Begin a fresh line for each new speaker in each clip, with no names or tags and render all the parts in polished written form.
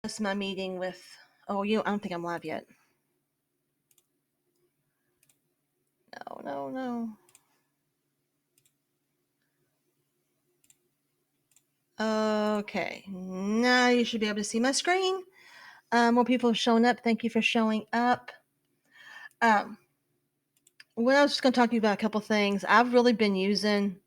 That's my meeting with, I don't think I'm live yet. No. Okay, now you should be able to see my screen. More people have shown up. Thank you for showing up. Um, what I was just going to talk to you about a couple things. I've really been using,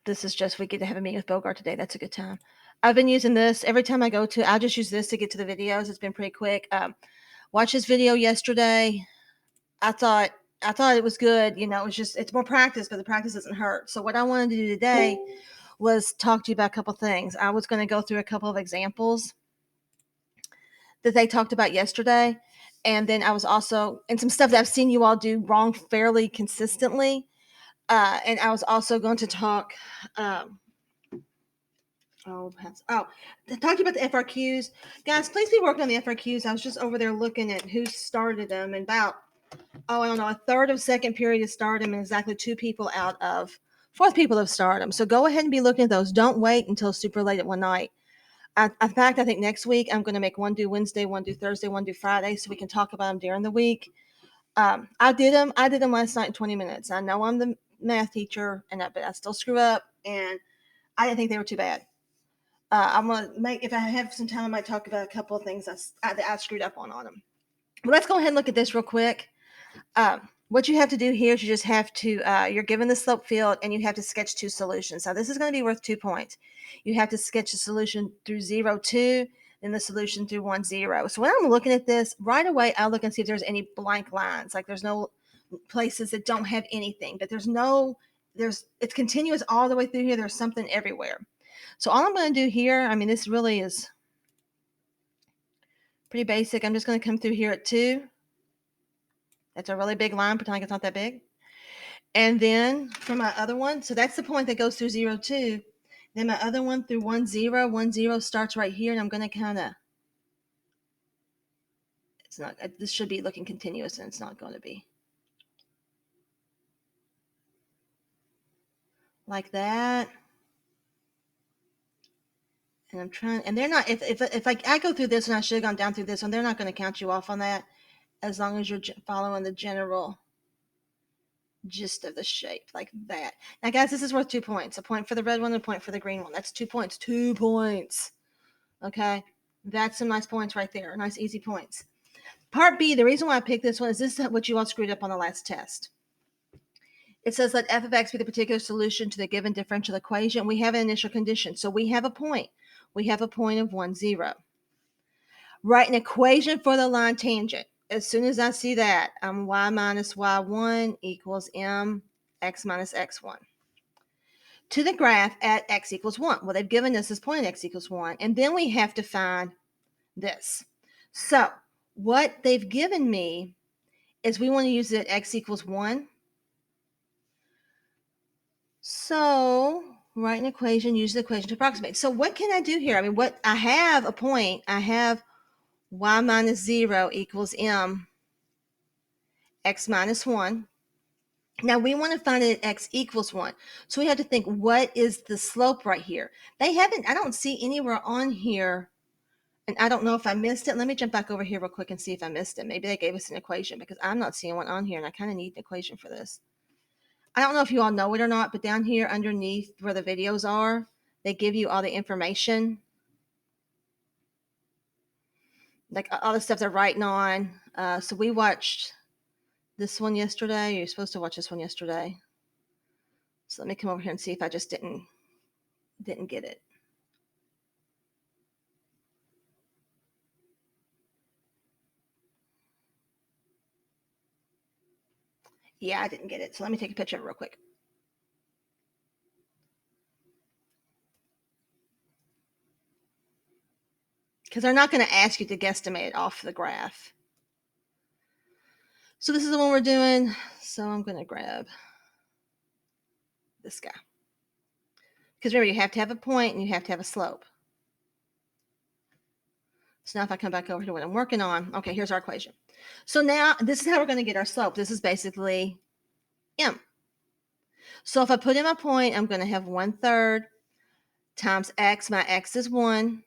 this is just, we get to have a meeting with Bogart today. That's a good time. I've been using this every time I go to, I'll just use this to get to the videos. It's been pretty quick. Watched this video yesterday. I thought it was good. It's more practice, but the practice doesn't hurt. So what I wanted to do today was talk to you about a couple things. I was going to go through a couple of examples that they talked about yesterday. And then I was also, and some stuff that I've seen you all do wrong fairly consistently. And I was also going to talk, talk about the FRQs. Guys, please be working on the FRQs. I was just over there looking at who started them, and about, I don't know, a third of second period has started them, and exactly 2 people out of 4 people have started them. So go ahead and be looking at those. Don't wait until super late at one night. In fact, I think next week I'm going to make one due Wednesday, one due Thursday, one due Friday, so we can talk about them during the week. I did them last night in 20 minutes. I know I'm the math teacher, but I still screw up, and I didn't think they were too bad. I'm gonna if I have some time, I might talk about a couple of things that I screwed up on them. But let's go ahead and look at this real quick. What you have to do here is you just have to, you're given the slope field and you have to sketch 2 solutions. Now this is going to be worth 2 points. You have to sketch the solution through 0, 2, then the solution through 1, 0. So when I'm looking at this, right away I'll look and see if there's any blank lines. Like there's no places that don't have anything, but it's continuous all the way through here. There's something everywhere. So all I'm going to do here, this really is pretty basic. I'm just going to come through here at 2. That's a really big line. Pretend like it's not that big. And then for my other one, so that's the point that goes through 0, 2. Then my other one through 1, 0. 1, 0 starts right here, and I'm going to kind of, it's not, this should be looking continuous, and it's not going to be. Like that. And I'm trying, and they're not, if I go through this and I should have gone down through this one, they're not going to count you off on that as long as you're following the general gist of the shape like that. Now, guys, this is worth 2 points. A point for the red one and a point for the green one. That's 2 points. 2 points. Okay? That's some nice points right there. Nice, easy points. Part B, the reason why I picked this one is this is what you all screwed up on the last test. It says let f of x be the particular solution to the given differential equation. We have an initial condition. So we have a point. We have a point of 1, 0. Write an equation for the line tangent. As soon as I see that, y minus y1 equals mx minus x1. To the graph at x equals 1. Well, they've given us this point at x equals 1. And then we have to find this. So what they've given me is we want to use it at x equals 1. So write an equation, use the equation to approximate. So what can I do here? What I have a point. I have y minus 0 equals m x minus 1. Now we want to find it at x equals 1. So we have to think, what is the slope right here? I don't see anywhere on here, and I don't know if I missed it. Let me jump back over here real quick and see if I missed it. Maybe they gave us an equation because I'm not seeing one on here, and I kind of need an equation for this. I don't know if you all know it or not, but down here underneath where the videos are, they give you all the information, like all the stuff they're writing on. So we watched this one yesterday. You're supposed to watch this one yesterday. So let me come over here and see if I just didn't get it. Yeah, I didn't get it. So let me take a picture of it real quick. Because they're not going to ask you to guesstimate it off the graph. So this is the one we're doing. So I'm going to grab this guy. Because remember, you have to have a point and you have to have a slope. So now if I come back over to what I'm working on, okay, here's our equation. So now this is how we're going to get our slope. This is basically m. So if I put in my point, I'm going to have 1/3 times x. My x is 1.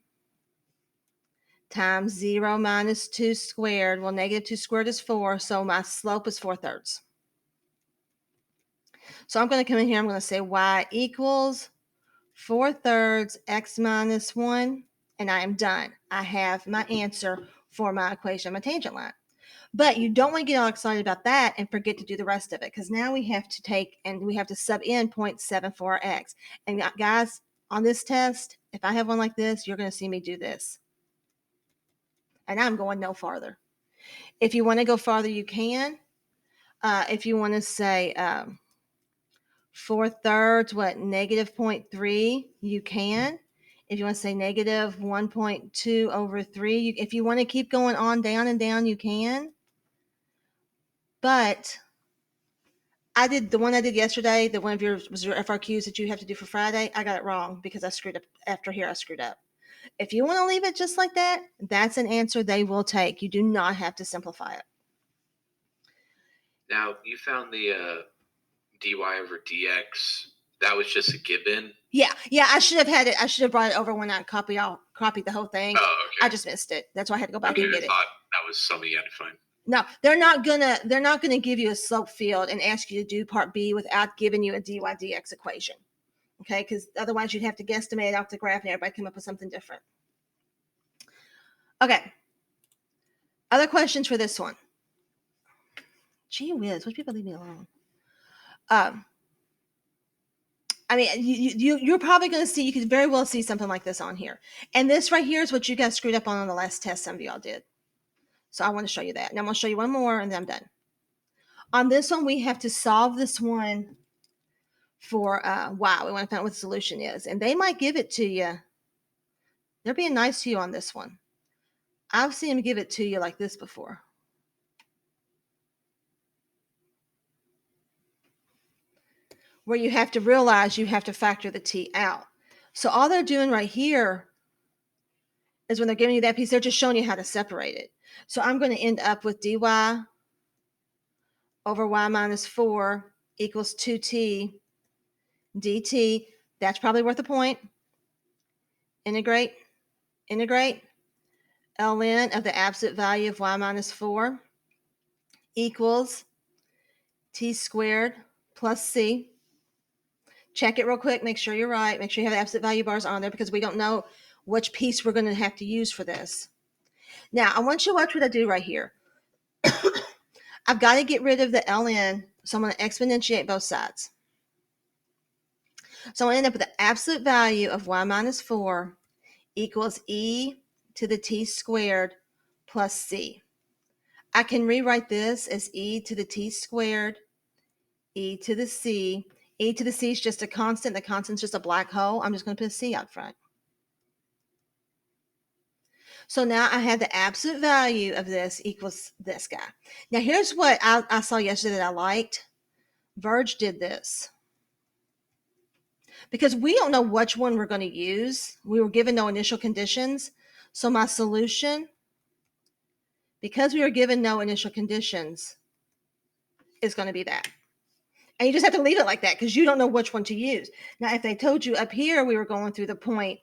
times 0 minus 2 squared. Well, negative 2 squared is 4, so my slope is 4/3. So I'm going to come in here, I'm going to say y equals 4/3 x minus 1, and I am done. I have my answer for my equation, my tangent line. But you don't want to get all excited about that and forget to do the rest of it, because now we have to take and we have to sub in 0.74x. And guys, on this test, if I have one like this, you're going to see me do this. And I'm going no farther. If you want to go farther, you can. If you want to say 4/3, what, negative 0.3, you can. If you want to say negative 1.2 over 3, if you want to keep going on down and down, you can. But I did the one I did yesterday, the one of yours was your FRQs that you have to do for Friday. I got it wrong because I screwed up after here. I screwed up. If you want to leave it just like that, that's an answer they will take. You do not have to simplify it.
Now, you found the dy over dx. That was just a given.
Yeah. I should have had it. I should have brought it over when I copied the whole thing.
Oh, okay.
I just missed it. That's why I had to go back and get it.
I thought that was something you had to find.
No, they're not gonna give you a slope field and ask you to do part B without giving you a dy dx equation. Okay, because otherwise you'd have to guesstimate off the graph and everybody come up with something different. Okay. Other questions for this one? Gee whiz, would people leave me alone? I mean, you're probably going to see, you could very well see something like this on here. And this right here is what you guys screwed up on the last test some of y'all did. So I want to show you that. And I'm going to show you one more and then I'm done. On this one, we have to solve this one for y. We want to find out what the solution is. And they might give it to you. They're being nice to you on this one. I've seen them give it to you like this before. Where you have to realize you have to factor the t out. So all they're doing right here is when they're giving you that piece, they're just showing you how to separate it. So I'm going to end up with dy over y minus 4 equals 2t dt. That's probably worth a point. Integrate ln of the absolute value of y minus 4 equals t squared plus c. Check it real quick. Make sure you're right. Make sure you have the absolute value bars on there because we don't know which piece we're going to have to use for this. Now, I want you to watch what I do right here. I've got to get rid of the ln, so I'm going to exponentiate both sides. So I'm going to end up with the absolute value of y minus 4 equals e to the t squared plus c. I can rewrite this as e to the t squared, e to the c. E to the c is just a constant. The constant's just a black hole. I'm just going to put a c out front. So now I have the absolute value of this equals this guy. Now here's what I saw yesterday that I liked. Verge did this. Because we don't know which one we're going to use. We were given no initial conditions. So my solution, because we were given no initial conditions, is going to be that. And you just have to leave it like that because you don't know which one to use. Now, if they told you up here we were going through the point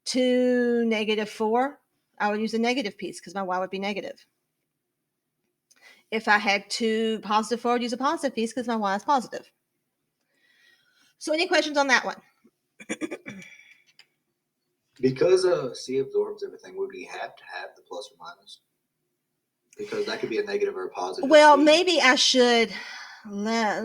2, -4, I would use the negative piece because my y would be negative. If I had 2, +4, I would use a positive piece because my y is positive. So any questions on that one?
Because C absorbs everything, would we have to have the plus or minus? Because that could be a negative or a positive.
Well, maybe I should let...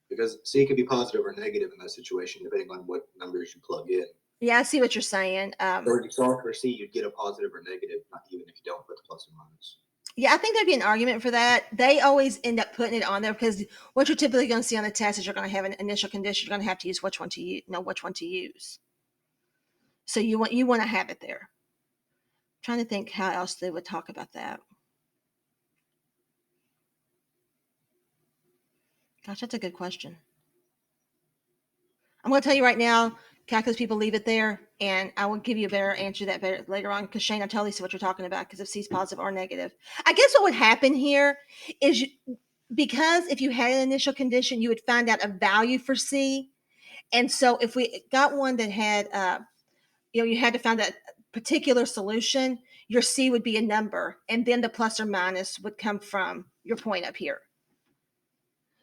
Because C could be positive or negative in that situation, depending on what numbers you plug in.
Yeah, I see what you're saying.
So if you solve for C, you'd get a positive or negative, not even if you don't put the plus or minus.
Yeah, I think there'd be an argument for that. They always end up putting it on there because what you're typically going to see on the test is you're going to have an initial condition. You're going to have to use which one to use, know which one to use. So you want to have it there. I'm trying to think how else they would talk about that. Gosh, that's a good question. I'm going to tell you right now, calculus people leave it there, and I will give you a better answer to that later on because Shane, I totally see what you're talking about because if C is positive or negative. I guess what would happen here is because if you had an initial condition, you would find out a value for C. And so if we got one that had, you had to find out particular solution, your C would be a number, and then the plus or minus would come from your point up here.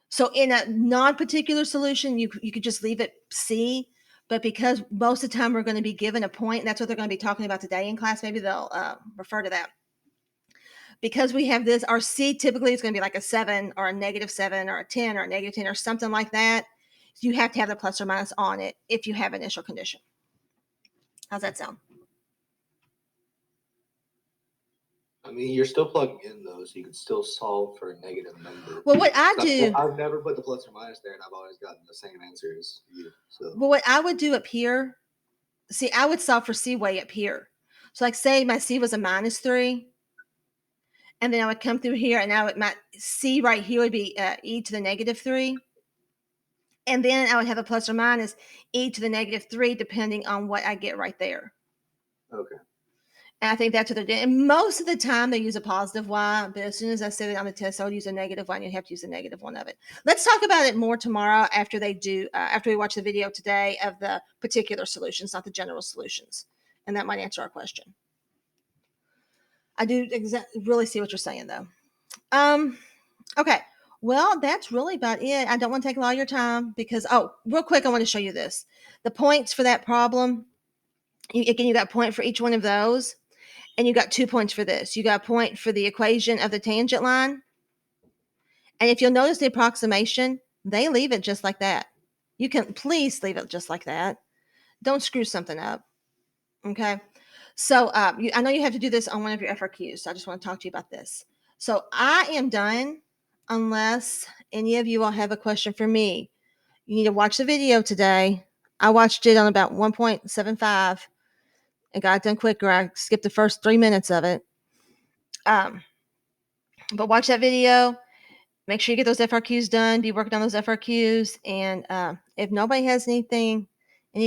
So in a non-particular solution, you could just leave it C, but because most of the time we're going to be given a point, and that's what they're going to be talking about today in class, maybe they'll refer to that. Because we have this, our C typically is going to be like a 7 or a -7 or a 10 or a -10 or something like that. So you have to have the plus or minus on it if you have initial condition. How's that sound?
I mean, you're still plugging in though, so you can still solve for a negative number.
Well, what I do,
I've never put the plus or minus there, and I've always gotten the same answer as you. So,
well, what I would do up here, see, I would solve for C way up here. So like say my C was a -3, and then I would come through here, and now my C right here would be e to the -3. And then I would have a plus or minus e to the -3, depending on what I get right there.
okay.
And I think that's what they're doing. And most of the time they use a positive y, but as soon as I said it on the test, I would use a negative y, and you have to use a negative one of it. Let's talk about it more tomorrow after they do, after we watch the video today of the particular solutions, not the general solutions. And that might answer our question. I do really see what you're saying though. Okay. Well, that's really about it. I don't want to take a lot of your time because, oh, real quick, I want to show you this. The points for that problem, you got a point for each one of those, and you got 2 points for this. You got a point for the equation of the tangent line. And if you'll notice the approximation, they leave it just like that. You can please leave it just like that. Don't screw something up. Okay. So I know you have to do this on one of your FRQs. So I just want to talk to you about this. So I am done unless any of you all have a question for me. You need to watch the video today. I watched it on about 1.75 and got it done quicker. I skipped the first 3 minutes of it. But watch that video. Make sure you get those FRQs done. Be working on those FRQs. And if nobody has any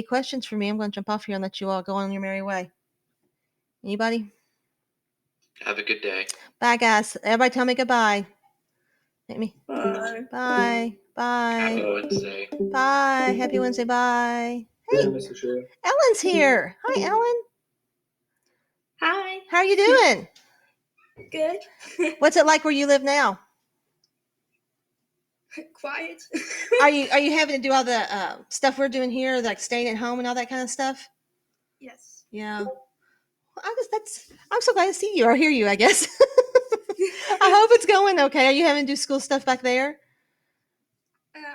questions for me, I'm going to jump off here and let you all go on your merry way. Anybody?
Have a good day.
Bye, guys. Everybody tell me goodbye. Hit me.
Bye.
Bye. Bye.
Happy Wednesday.
Bye. Happy Wednesday. Bye.
Yeah,
Hey,
Mr. Shea.
Ellen's here. Hi, Ellen.
Hi.
How are you doing?
Good.
What's it like where you live now?
Quiet.
Are you having to do all the stuff we're doing here, like staying at home and all that kind of stuff?
Yes.
Yeah. I'm so glad to see you or hear you, I guess. I hope it's going okay. Are you having to do school stuff back there?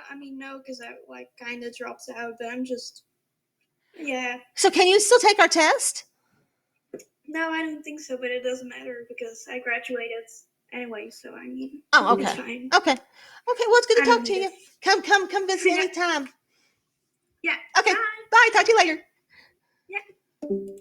I mean, no, because I kind of drops out, but I'm just, yeah.
So can you still take our test?
No, I don't think so, but it doesn't matter because I graduated anyway, so I mean,
Oh,
it's
okay.
fine.
Okay. Okay. Well, it's good
I
to
don't
talk to
need
you.
it.
Come visit anytime.
Yeah.
Okay.
Bye.
Bye. Talk to you later.
Yeah.